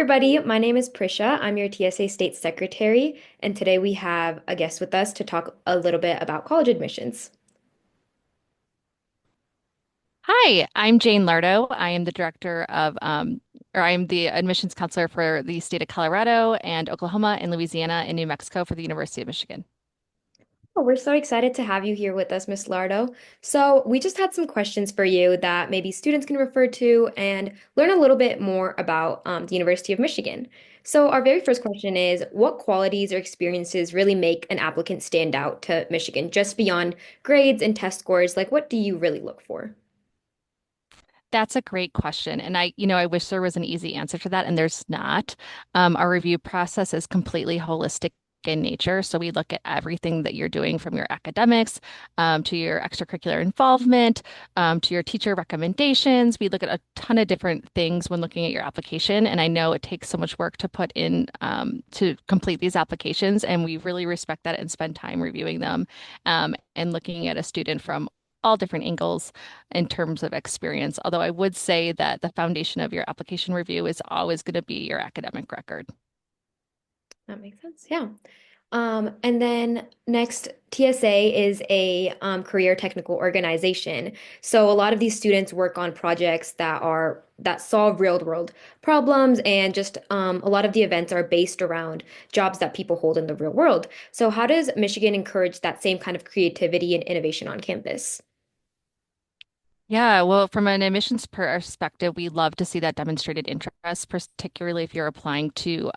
Everybody, my name is Prisha. I'm your TSA State Secretary, and today we have a guest with us to talk a little bit about college admissions. Hi, I'm Jane Lardo. I am the director of, or I'm the admissions counselor for the state of Colorado and Oklahoma and Louisiana and New Mexico for the University of Michigan. Oh, we're so excited to have you here with us, Miss Lardo. So, we just had some questions for you that maybe students can refer to and learn a little bit more about the University of Michigan. So, our very first question is, what qualities or experiences really make an applicant stand out to Michigan, just beyond grades and test scores? Like, what do you really look for? That's a great question. And I wish there was an easy answer to that, and there's not. Our review process is completely holistic in nature. So we look at everything that you're doing from your academics to your extracurricular involvement to your teacher recommendations. We look at a ton of different things when looking at your application. And I know it takes so much work to put in to complete these applications. And we really respect that and spend time reviewing them and looking at a student from all different angles in terms of experience. Although I would say that the foundation of your application review is always going to be your academic record. That makes sense. Yeah. And then next, TSA is a career technical organization. So a lot of these students work on projects that solve real world problems, and just a lot of the events are based around jobs that people hold in the real world. So how does Michigan encourage that same kind of creativity and innovation on campus? Yeah, well, from an admissions perspective, we love to see that demonstrated interest, particularly if you're applying to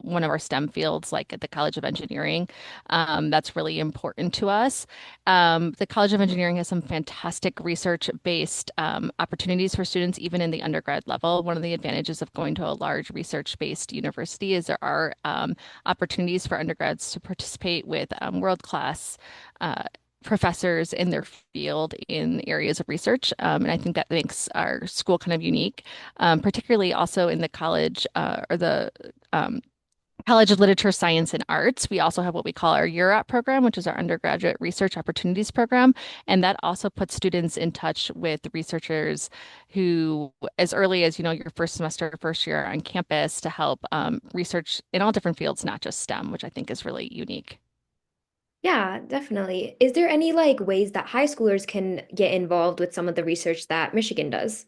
one of our STEM fields, like at the College of Engineering. That's really important to us. The College of Engineering has some fantastic research-based opportunities for students, even in the undergrad level. One of the advantages of going to a large research-based university is there are opportunities for undergrads to participate with world-class uh, professors in their field in areas of research. And I think that makes our school kind of unique, particularly also in the college or the College of Literature, Science, and Arts. We also have what we call our URAP program, which is our undergraduate research opportunities program. And that also puts students in touch with researchers who, as early as, your first semester, first year on campus to help research in all different fields, not just STEM, which I think is really unique. Yeah, definitely. Is there any like ways that high schoolers can get involved with some of the research that Michigan does?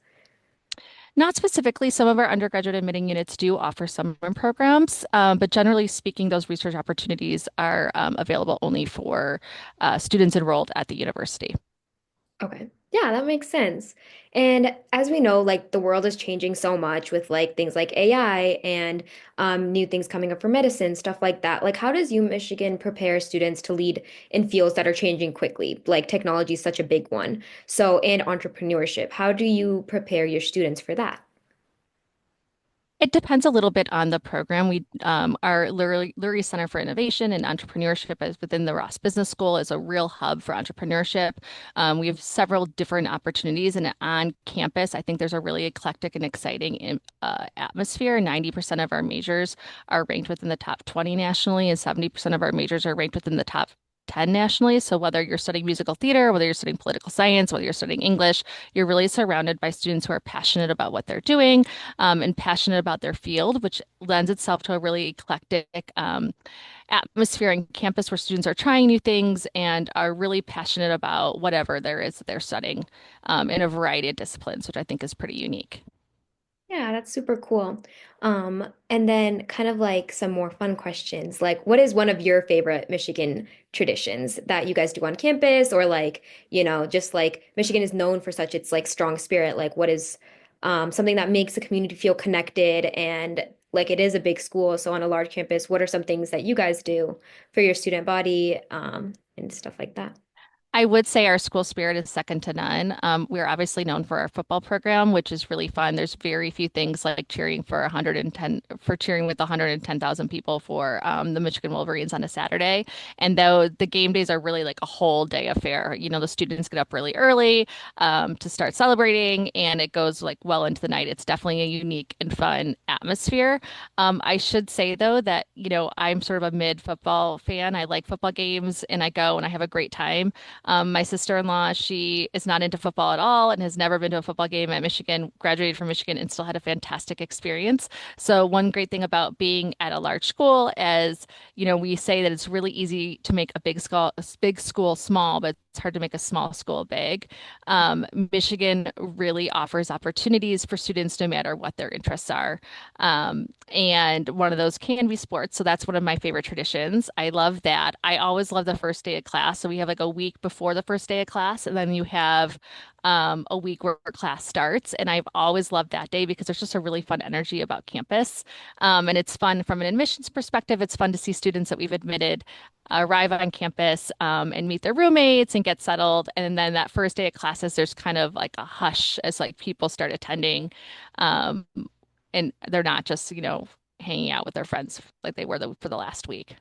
Not specifically, some of our undergraduate admitting units do offer summer programs, but generally speaking, those research opportunities are available only for students enrolled at the university. Okay. Yeah, that makes sense. And as we know, like the world is changing so much with like things like AI and new things coming up for medicine, stuff like that. Like, how does U Michigan prepare students to lead in fields that are changing quickly? Like technology is such a big one. So, and entrepreneurship. How do you prepare your students for that? It depends a little bit on the program. Our Lurie Center for Innovation and Entrepreneurship is within the Ross Business School is a real hub for entrepreneurship. We have several different opportunities, and on campus, I think there's a really eclectic and exciting atmosphere. 90% of our majors are ranked within the top 20 nationally, and 70% of our majors are ranked within the top 10 nationally. So whether you're studying musical theater, whether you're studying political science, whether you're studying English, you're really surrounded by students who are passionate about what they're doing and passionate about their field, which lends itself to a really eclectic atmosphere on campus where students are trying new things and are really passionate about whatever there is that they're studying in a variety of disciplines, which I think is pretty unique. Yeah, that's super cool. And then kind of like some more fun questions. Like, what is one of your favorite Michigan traditions that you guys do on campus? Or like, just like Michigan is known for such its like strong spirit. Like, what is something that makes the community feel connected and like it is a big school, so on a large campus, what are some things that you guys do for your student body and stuff like that? I would say our school spirit is second to none. We're obviously known for our football program, which is really fun. There's very few things like cheering with 110,000 people for the Michigan Wolverines on a Saturday. And though the game days are really like a whole day affair, the students get up really early to start celebrating, and it goes like well into the night. It's definitely a unique and fun atmosphere. I should say though that, I'm sort of a mid football fan. I like football games and I go and I have a great time. My sister-in-law, she is not into football at all and has never been to a football game at Michigan, graduated from Michigan, and still had a fantastic experience. So one great thing about being at a large school is, we say that it's really easy to make a big school small, but it's hard to make a small school big. Michigan really offers opportunities for students no matter what their interests are. And one of those can be sports. So that's one of my favorite traditions. I love that. I always love the first day of class. So we have like a week before the first day of class, and then you have a week where class starts. And I've always loved that day because there's just a really fun energy about campus. And it's fun from an admissions perspective. It's fun to see students that we've admitted arrive on campus and meet their roommates and get settled. And then that first day of classes, there's kind of like a hush as like people start attending. Um, and they're not just, hanging out with their friends like they were for the last week.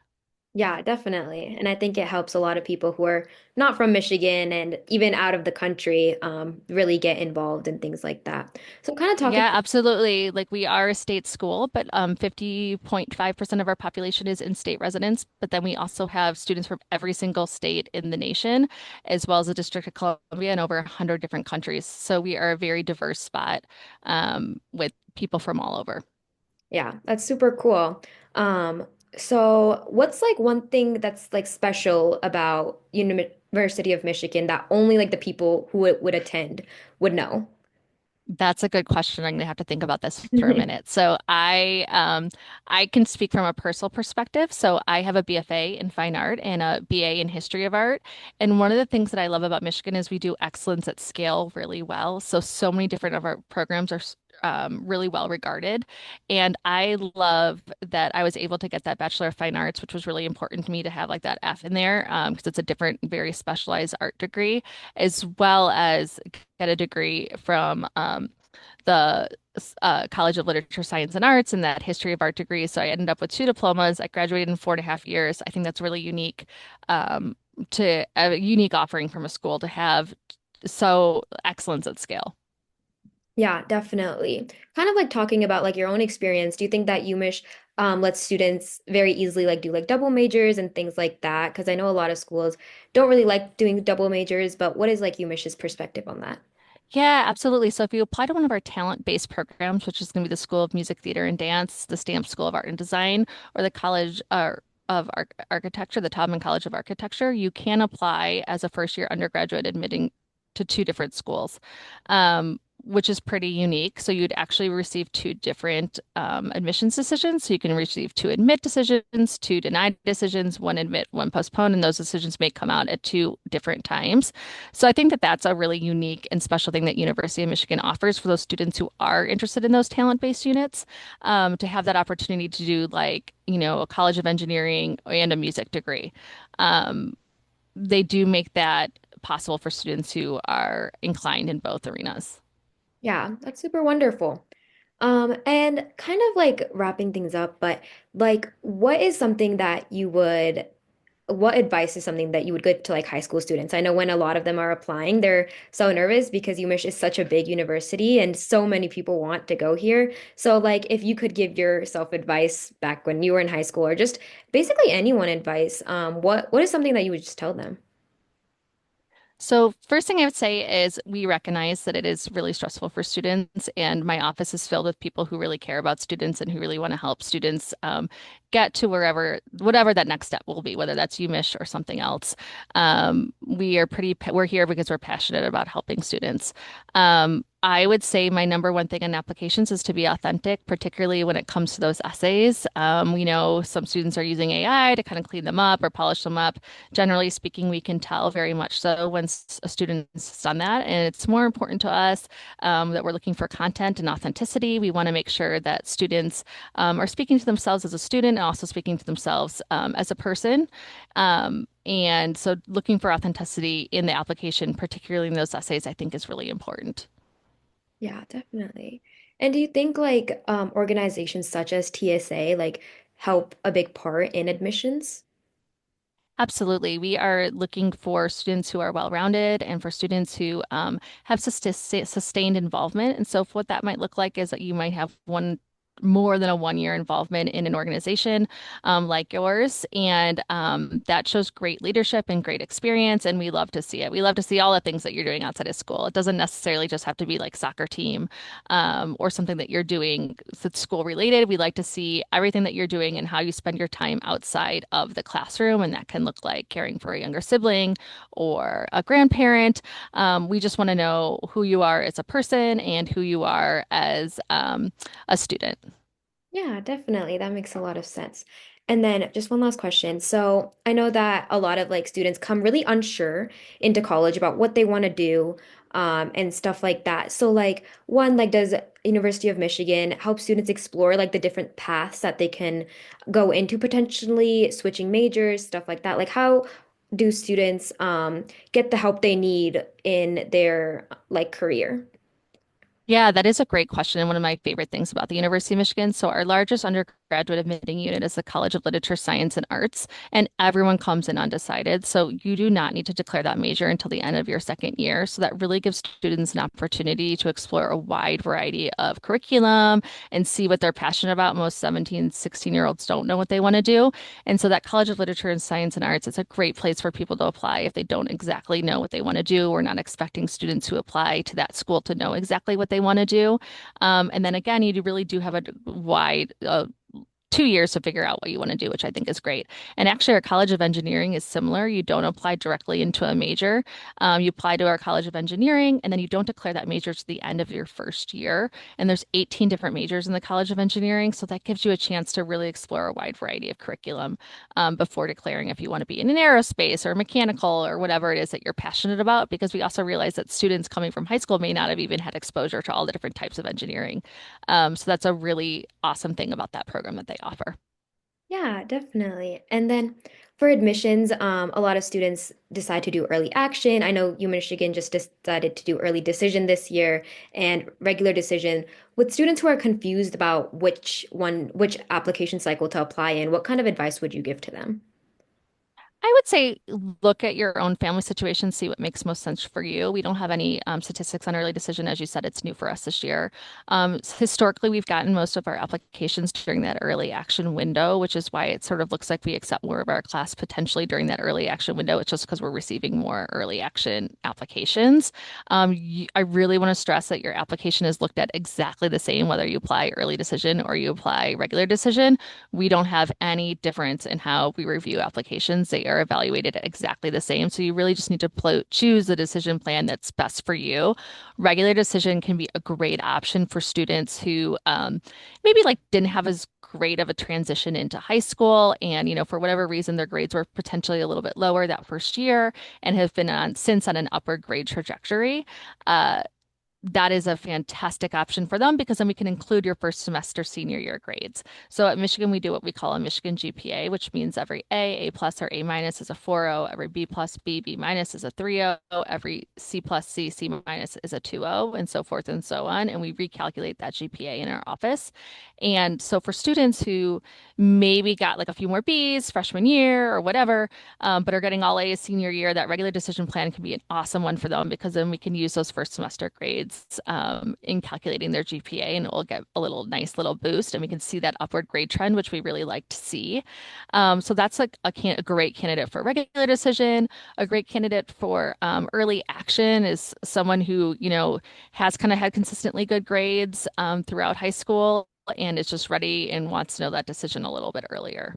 Yeah, definitely. And I think it helps a lot of people who are not from Michigan and even out of the country really get involved in things like that. So kind of talking, Yeah, absolutely. Like we are a state school, but 50.5% of our population is in-state residents. But then we also have students from every single state in the nation, as well as the District of Columbia and over 100 different countries. So we are a very diverse spot with people from all over. yeah, that's super cool. Um, so what's like one thing that's like special about University of Michigan that only like the people who would attend would know? That's a good question. I'm gonna have to think about this for a minute. So I can speak from a personal perspective. So I have a BFA in fine art and a BA in history of art. And one of the things that I love about Michigan is we do excellence at scale really well. So many different of our programs are really well regarded. And I love that I was able to get that Bachelor of Fine Arts, which was really important to me to have like that F in there because it's a different, very specialized art degree, as well as get a degree from the College of Literature, Science, and Arts and that History of Art degree. So I ended up with two diplomas. I graduated in 4.5 years. I think that's really unique to a unique offering from a school to have so excellence at scale. Yeah, definitely. Kind of like talking about like your own experience. Do you think that UMich lets students very easily like do like double majors and things like that? Because I know a lot of schools don't really like doing double majors, but what is like UMich's perspective on that? Yeah, absolutely. So if you apply to one of our talent-based programs, which is going to be the School of Music, Theater, and Dance, the Stamp School of Art and Design, or the College of Architecture, the Taubman College of Architecture, you can apply as a first-year undergraduate admitting to two different schools, which is pretty unique. So you'd actually receive two different admissions decisions. So you can receive two admit decisions, two denied decisions, one admit, one postpone, and those decisions may come out at two different times. So I think that that's a really unique and special thing that University of Michigan offers for those students who are interested in those talent-based units, to have that opportunity to do like, a College of Engineering and a music degree. Um, they do make that possible for students who are inclined in both arenas. Yeah, that's super wonderful. And kind of like wrapping things up, but like what is something that you would what advice is something that you would give to like high school students? I know when a lot of them are applying, they're so nervous because UMich is such a big university and so many people want to go here. So like if you could give yourself advice back when you were in high school or just basically anyone advice, what is something that you would just tell them? So, first thing I would say is we recognize that it is really stressful for students, and my office is filled with people who really care about students and who really want to help students get to whatever that next step will be, whether that's UMich or something else. We're here because we're passionate about helping students. I would say my number one thing in applications is to be authentic, particularly when it comes to those essays. We know some students are using AI to kind of clean them up or polish them up. Generally speaking, we can tell very much so when a student has done that. And it's more important to us that we're looking for content and authenticity. We want to make sure that students are speaking to themselves as a student and also speaking to themselves as a person. And so looking for authenticity in the application, particularly in those essays, I think is really important. Yeah, definitely. And do you think like organizations such as TSA like help a big part in admissions? Absolutely. We are looking for students who are well-rounded and for students who have sustained involvement. And so what that might look like is that you might have more than a 1 year involvement in an organization like yours. And that shows great leadership and great experience. And we love to see it. We love to see all the things that you're doing outside of school. It doesn't necessarily just have to be like soccer team or something that you're doing that's school related. We like to see everything that you're doing and how you spend your time outside of the classroom. And that can look like caring for a younger sibling or a grandparent. We just want to know who you are as a person and who you are as a student. Yeah, definitely. That makes a lot of sense. And then just one last question. So I know that a lot of like students come really unsure into college about what they want to do, and stuff like that. So like one, like does University of Michigan help students explore like the different paths that they can go into potentially switching majors, stuff like that? Like how do students get the help they need in their like career? Yeah, that is a great question and one of my favorite things about the University of Michigan. So our largest undergraduate admitting unit is the College of Literature, Science, and Arts, and everyone comes in undecided. So you do not need to declare that major until the end of your second year. So that really gives students an opportunity to explore a wide variety of curriculum and see what they're passionate about. Most 17, 16-year-olds don't know what they want to do. And so that College of Literature and Science and Arts is a great place for people to apply if they don't exactly know what they want to do. We're not expecting students who apply to that school to know exactly what they want to do. And then again, really do have a wide 2 years to figure out what you want to do, which I think is great. And actually, our College of Engineering is similar. You don't apply directly into a major. You apply to our College of Engineering, and then you don't declare that major to the end of your first year. And there's 18 different majors in the College of Engineering, so that gives you a chance to really explore a wide variety of curriculum before declaring if you want to be in an aerospace or mechanical or whatever it is that you're passionate about. Because we also realize that students coming from high school may not have even had exposure to all the different types of engineering. So that's a really awesome thing about that program that they offer. Yeah, definitely. And then for admissions, a lot of students decide to do early action. I know U Michigan just decided to do early decision this year and regular decision. With students who are confused about which application cycle to apply in, what kind of advice would you give to them? I would say look at your own family situation, see what makes most sense for you. We don't have any statistics on early decision. As you said, it's new for us this year. Historically, we've gotten most of our applications during that early action window, which is why it sort of looks like we accept more of our class potentially during that early action window. It's just because we're receiving more early action applications. I really want to stress that your application is looked at exactly the same, whether you apply early decision or you apply regular decision. We don't have any difference in how we review applications. They are evaluated exactly the same. So you really just need to choose the decision plan that's best for you. Regular decision can be a great option for students who maybe like didn't have as great of a transition into high school and for whatever reason their grades were potentially a little bit lower that first year and have been on an upward grade trajectory. Uh, that is a fantastic option for them because then we can include your first semester senior year grades. So at Michigan, we do what we call a Michigan GPA, which means every A plus, or A minus is a 4.0, every B plus, B minus is a 3.0, every C plus, C minus is a 2.0, and so forth and so on. And we recalculate that GPA in our office. And so for students who maybe got like a few more Bs freshman year or whatever, but are getting all A's senior year, that regular decision plan can be an awesome one for them because then we can use those first semester grades in calculating their GPA and it will get a nice little boost and we can see that upward grade trend, which we really like to see. So that's like a great candidate for regular decision. A great candidate for early action is someone who, has kind of had consistently good grades throughout high school and is just ready and wants to know that decision a little bit earlier.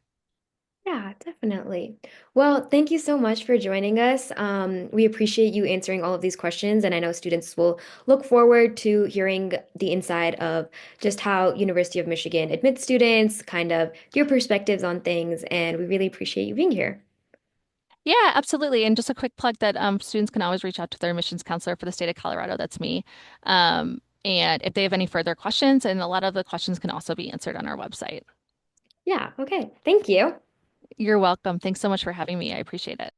Yeah, definitely. Well, thank you so much for joining us. We appreciate you answering all of these questions, and I know students will look forward to hearing the inside of just how University of Michigan admits students, kind of your perspectives on things, and we really appreciate you being here. Yeah, absolutely. And just a quick plug that students can always reach out to their admissions counselor for the state of Colorado. That's me. And if they have any further questions, and a lot of the questions can also be answered on our website. Yeah, okay. Thank you. You're welcome. Thanks so much for having me. I appreciate it.